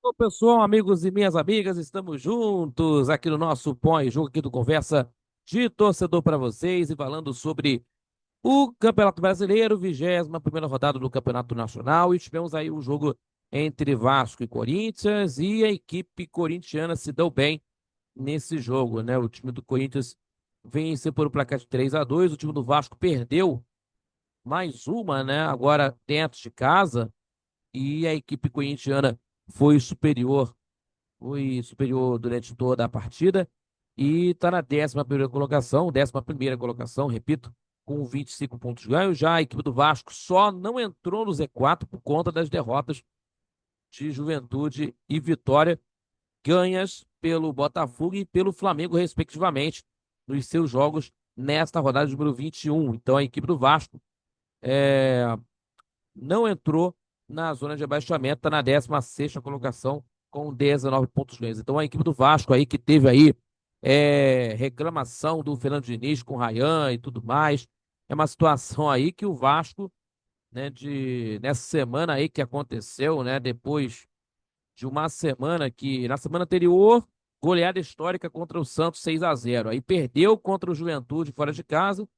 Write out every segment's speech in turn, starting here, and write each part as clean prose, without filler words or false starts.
Ô, pessoal, amigos e minhas amigas, estamos juntos aqui no nosso pós-jogo aqui do Conversa de Torcedor para vocês e falando sobre o Campeonato Brasileiro, 21ª rodada do Campeonato Nacional, e tivemos aí o jogo entre Vasco e Corinthians e a equipe corintiana se deu bem nesse jogo, né? O time do Corinthians venceu por um placar de 3-2, o time do Vasco perdeu mais uma, né? Agora dentro de casa, e a equipe corintiana foi superior foi superior durante toda a partida e está na 11ª colocação, 11ª colocação, repito, com 25 pontos ganhos. Já a equipe do Vasco só não entrou no Z4 por conta das derrotas de Juventude e Vitória, ganhas pelo Botafogo e pelo Flamengo, respectivamente, nos seus jogos nesta rodada de número 21. Então a equipe do Vasco não entrou na zona de abaixamento, está na 16ª colocação com 19 pontos ganhos. Então a equipe do Vasco aí que teve aí reclamação do Fernando Diniz com o Ryan e tudo mais, é uma situação aí que o Vasco, né, nessa semana aí que aconteceu, né, depois de uma semana que, na semana anterior, goleada histórica contra o Santos 6-0, aí perdeu contra o Juventude fora de casa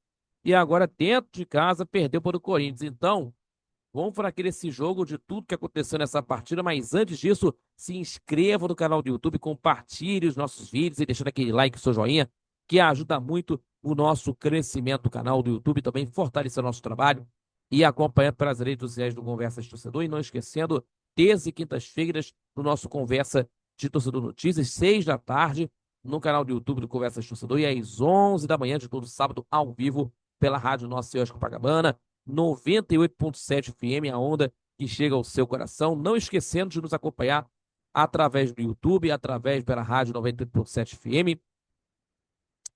e agora dentro de casa perdeu para o Corinthians. Então, vamos falar aqui desse jogo, de tudo que aconteceu nessa partida, mas antes disso, se inscreva no canal do YouTube, compartilhe os nossos vídeos e deixando aquele like, seu joinha, que ajuda muito o nosso crescimento do canal do YouTube, também fortalecer o nosso trabalho e acompanhando pelas redes sociais do Conversa de Torcedor. E não esquecendo, terças e quintas-feiras, no nosso Conversa de Torcedor Notícias, 6 da tarde, no canal do YouTube do Conversa de Torcedor, e às 11 da manhã de todo sábado, ao vivo, pela Rádio Nossa Senhora de Copacabana, 98.7 FM, a onda que chega ao seu coração. Não esquecendo de nos acompanhar através do YouTube, através pela rádio 98.7 FM,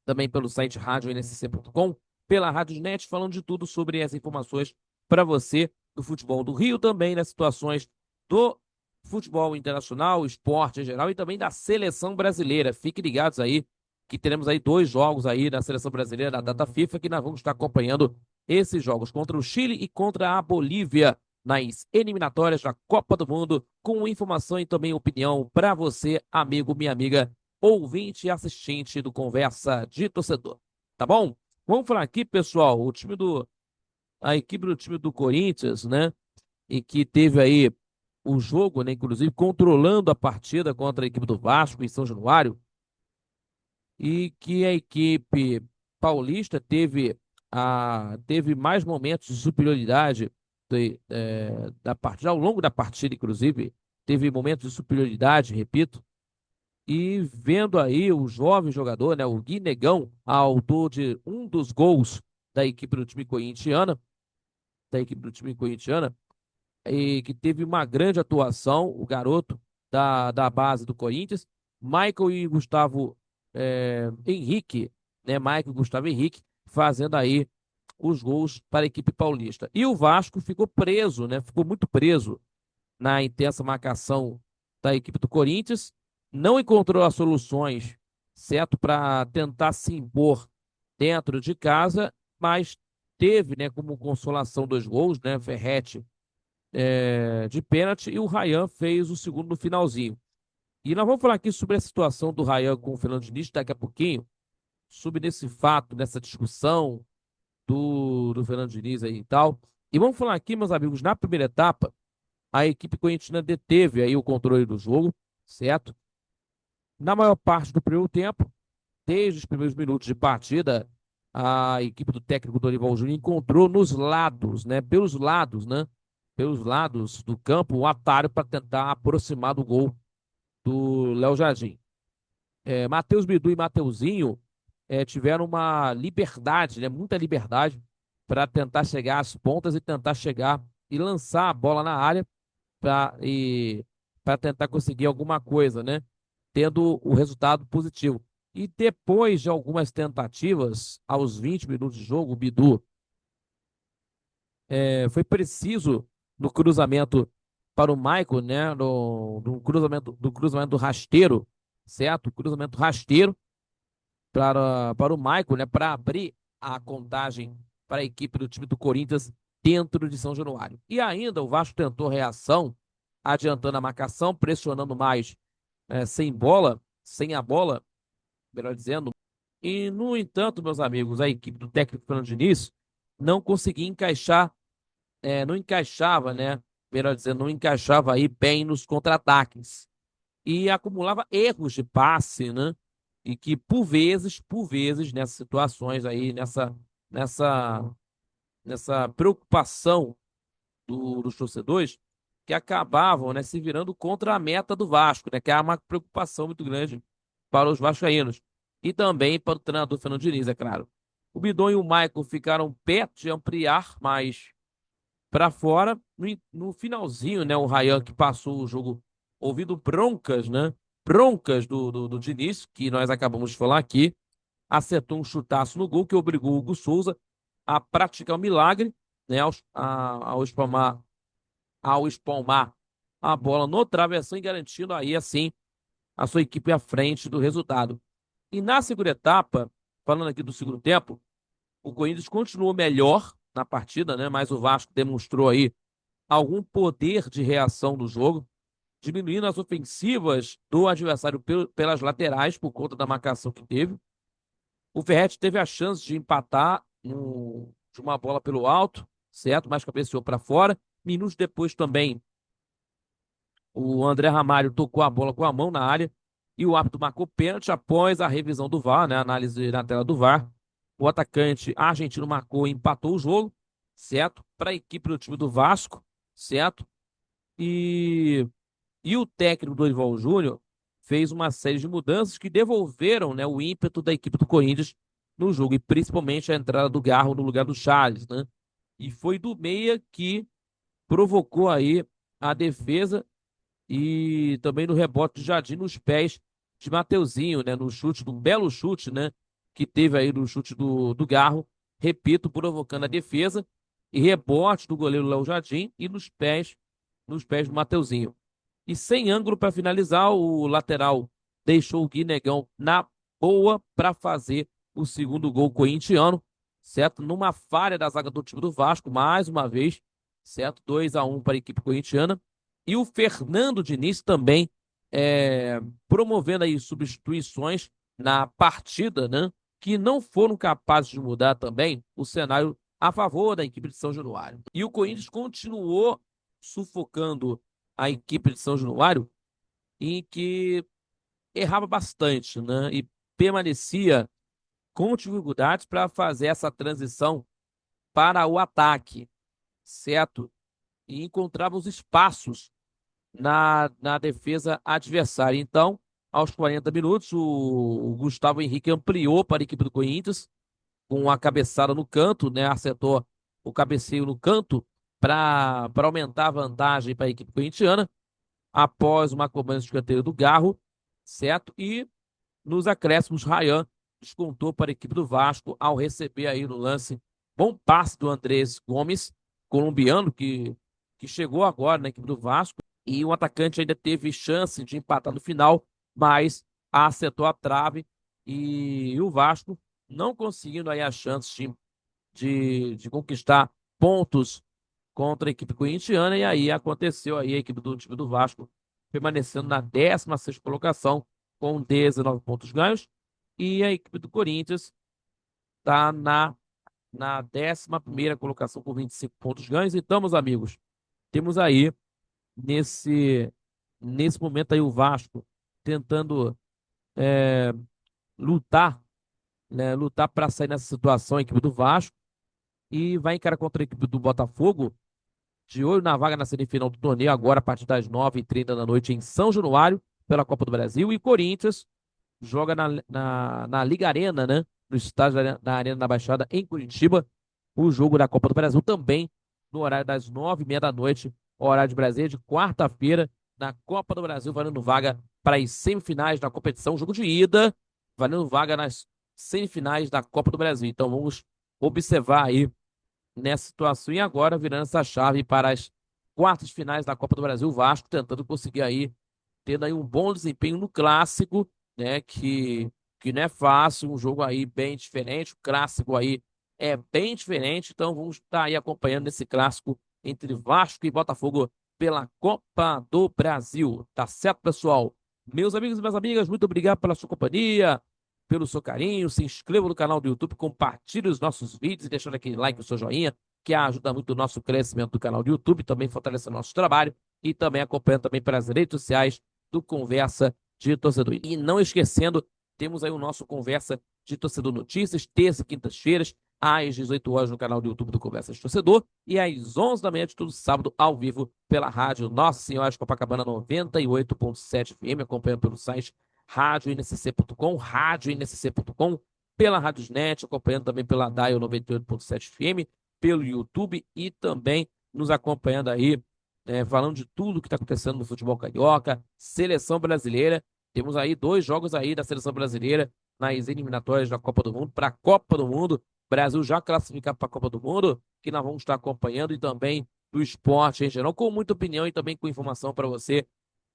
também pelo site radioNSC.com, pela Rádio Net, falando de tudo sobre as informações para você do futebol do Rio, também nas situações do futebol internacional, esporte em geral e também da seleção brasileira. Fiquem ligados aí que teremos aí 2 jogos aí da seleção brasileira da data FIFA que nós vamos estar acompanhando esses jogos contra o Chile e contra a Bolívia nas eliminatórias da Copa do Mundo, com informação e também opinião para você, amigo, minha amiga, ouvinte e assistente do Conversa de Torcedor. Tá bom? Vamos falar aqui, pessoal, a equipe do time do Corinthians, né? E que teve aí o jogo, né? Inclusive controlando a partida contra a equipe do Vasco em São Januário, e que a equipe paulista teve mais momentos de superioridade da partida, ao longo da partida, inclusive, teve momentos de superioridade, repito, e vendo aí o jovem jogador, né, o Gui Negão, autor de um dos gols da equipe do time corintiana, da equipe do time corintiana, e que teve uma grande atuação, o garoto da base do Corinthians, Michael e Gustavo Henrique, né, Michael e Gustavo Henrique, fazendo aí os gols para a equipe paulista. E o Vasco ficou preso, né, ficou muito preso na intensa marcação da equipe do Corinthians, não encontrou as soluções, certo, para tentar se impor dentro de casa, mas teve, né, como consolação 2 gols, né, Ferretti de pênalti e o Ryan fez o segundo no finalzinho. E nós vamos falar aqui sobre a situação do Ryan com o Fernando Diniz daqui a pouquinho, sobre nesse fato, nessa discussão do Fernando Diniz aí e tal. E vamos falar aqui, meus amigos, na primeira etapa, a equipe corintiana deteve aí o controle do jogo, certo? Na maior parte do primeiro tempo, desde os primeiros minutos de partida, a equipe do técnico Dorival Júnior encontrou nos lados, né? Pelos lados, né? Pelos lados do campo, um atalho para tentar aproximar do gol do Léo Jardim. Matheus Bidu e Mateuzinho tiveram uma liberdade, né? Muita liberdade para tentar chegar às pontas e tentar chegar e lançar a bola na área para tentar conseguir alguma coisa, né? Tendo o resultado positivo. E depois de algumas tentativas, aos 20 minutos de jogo, o Bidu foi preciso no cruzamento para o Michael, né? Do cruzamento do rasteiro, certo? Cruzamento rasteiro para o Michael, né? Para abrir a contagem para a equipe do time do Corinthians dentro de São Januário. E ainda o Vasco tentou reação adiantando a marcação, pressionando mais sem bola, sem a bola, melhor dizendo. E, no entanto, meus amigos, a equipe do técnico Fernando Diniz não conseguia encaixar, não encaixava, né? Melhor dizendo, não encaixava aí bem nos contra-ataques. E acumulava erros de passe, né? E que por vezes, nessas situações aí, nessa, nessa preocupação dos torcedores, que acabavam, né, se virando contra a meta do Vasco, né? Que é uma preocupação muito grande para os vascaínos. E também para o treinador Fernando Diniz, é claro. O Bidon e o Michael ficaram perto de ampliar mais para fora. No finalzinho, né, o Ryan que passou o jogo ouvindo broncas, né? Broncas do Diniz, que nós acabamos de falar aqui, acertou um chutaço no gol que obrigou o Hugo Souza a praticar o milagre, né, ao espalmar a bola no travessão e garantindo aí, assim, a sua equipe à frente do resultado. E na segunda etapa, falando aqui do segundo tempo, o Corinthians continuou melhor na partida, né? Mas o Vasco demonstrou aí algum poder de reação no jogo, diminuindo as ofensivas do adversário pelas laterais por conta da marcação que teve. O Ferretti teve a chance de empatar de uma bola pelo alto, certo? Mas cabeceou para fora. Minutos depois também, o André Ramalho tocou a bola com a mão na área e o árbitro marcou pênalti após a revisão do VAR, né? A análise na tela do VAR. O atacante argentino marcou e empatou o jogo, certo? Para a equipe do time do Vasco, certo? E, e o técnico Dorival Júnior fez uma série de mudanças que devolveram, né, o ímpeto da equipe do Corinthians no jogo, e principalmente a entrada do Garro no lugar do Charles, né? E foi do meia que provocou aí a defesa e também no rebote de Jardim nos pés de Mateuzinho, né? No chute, do belo chute, né? Que teve aí no chute do Garro, repito, provocando a defesa e rebote do goleiro Léo Jardim e nos pés do Mateuzinho. E sem ângulo para finalizar, o lateral deixou o Guinegão na boa para fazer o segundo gol corintiano, certo? Numa falha da zaga do time do Vasco, mais uma vez, certo? 2-1 para a equipe corintiana. E o Fernando Diniz também promovendo aí substituições na partida, né? Que não foram capazes de mudar também o cenário a favor da equipe de São Januário. E o Corinthians continuou sufocando a equipe de São Januário, em que errava bastante, né? E permanecia com dificuldades para fazer essa transição para o ataque, certo? E encontrava os espaços na defesa adversária. Então, aos 40 minutos, o Gustavo Henrique ampliou para a equipe do Corinthians, com a cabeçada no canto, né? Acertou o cabeceio no canto para aumentar a vantagem para a equipe corintiana, após uma cobrança de escanteio do Garro, certo? E nos acréscimos, Ryan descontou para a equipe do Vasco ao receber aí no lance bom passe do Andrés Gomes, colombiano, que chegou agora na equipe do Vasco. E o atacante ainda teve chance de empatar no final, mas acertou a trave e o Vasco não conseguindo aí a chance de conquistar pontos contra a equipe corintiana, e aí aconteceu aí a equipe do time do Vasco permanecendo na 16ª colocação com 19 pontos ganhos, e a equipe do Corinthians está na 11ª colocação com 25 pontos ganhos. Então, meus amigos, temos aí nesse, nesse momento aí o Vasco tentando lutar, né, lutar para sair nessa situação, a equipe do Vasco, e vai encarar contra a equipe do Botafogo, de olho na vaga na semifinal do torneio, agora a partir das 9h30 da noite em São Januário, pela Copa do Brasil. E Corinthians joga na Liga Arena, né? No estádio da Arena da Baixada, em Curitiba, o jogo da Copa do Brasil, também no horário das 9h30 da noite, horário de Brasília, de quarta-feira, na Copa do Brasil, valendo vaga para as semifinais da competição, jogo de ida, valendo vaga nas semifinais da Copa do Brasil. Então vamos observar aí nessa situação. E agora, virando essa chave para as quartas finais da Copa do Brasil, o Vasco tentando conseguir aí, tendo aí um bom desempenho no clássico, né? Que não é fácil, um jogo aí bem diferente. O clássico aí é bem diferente. Então vamos estar aí acompanhando esse clássico entre Vasco e Botafogo pela Copa do Brasil. Tá certo, pessoal? Meus amigos e minhas amigas, muito obrigado pela sua companhia, pelo seu carinho. Se inscreva no canal do YouTube, compartilhe os nossos vídeos e deixando aquele like, o seu joinha, que ajuda muito o nosso crescimento do canal do YouTube, também fortalece o nosso trabalho e também acompanha também pelas redes sociais do Conversa de Torcedor. E não esquecendo, temos aí o nosso Conversa de Torcedor Notícias, terça e quintas-feiras, às 18 horas no canal do YouTube do Conversa de Torcedor e às 11 da manhã de todo sábado ao vivo pela rádio Nossa Senhora de Copacabana 98.7 FM, acompanhando pelo site radioNSC.com, radioNSC.com, pela Radiosnet, acompanhando também pela Dial 98.7 FM, pelo YouTube e também nos acompanhando aí, falando de tudo que está acontecendo no futebol carioca, seleção brasileira. Temos aí 2 jogos aí da seleção brasileira nas eliminatórias da Copa do Mundo, para a Copa do Mundo. Brasil já classificado para a Copa do Mundo, que nós vamos estar acompanhando, e também do esporte em geral, com muita opinião e também com informação para você,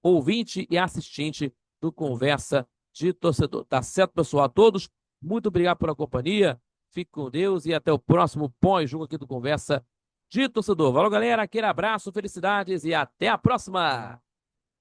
ouvinte e assistente do Conversa de Torcedor. Tá certo, pessoal? A todos, muito obrigado pela companhia, fique com Deus e até o próximo pós-jogo aqui do Conversa de Torcedor. Valeu, galera, aquele abraço, felicidades e até a próxima!